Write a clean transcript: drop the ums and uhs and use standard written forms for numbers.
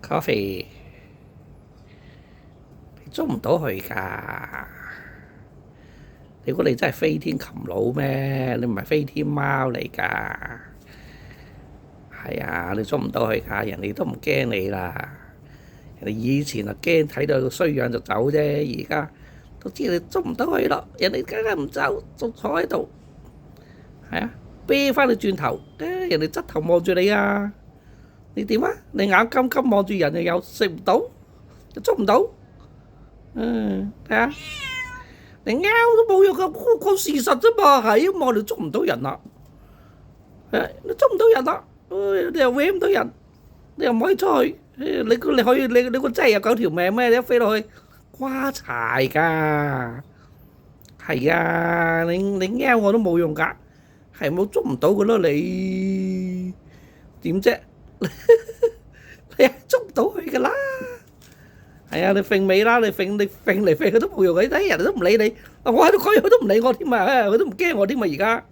Coffee，你捉唔到佢㗎。你估你真係飛天蠄蟧咩？你唔係飛天貓嚟㗎。係啊，你捉唔到佢㗎，人哋都唔驚你啦。人哋以前啊驚睇到衰樣就走啫，而家都知你捉唔到佢咯。人哋梗係唔走，仲坐喺度。係啊，啤翻你轉頭，人哋側頭望住你啊！你點啊？你眼金金望住人又食唔到，又捉唔到。睇下你拗都冇用噶，講事實啫嘛，係咁望你捉唔到人啦。你捉唔到人啦，你又搲唔到人，你又唔可以出去。你可以你個真係有9條命咩？你一飛落去瓜柴㗎。係啊，你拗我都冇用㗎，係冇捉唔到㗎咯。你點啫？你係捉唔到佢㗎啦。係啊，你揈尾啦，你揈嚟揈去都冇用，你睇人哋都唔理你，我喺度講嘢佢都唔理我添啊，佢都唔驚我添啊而家。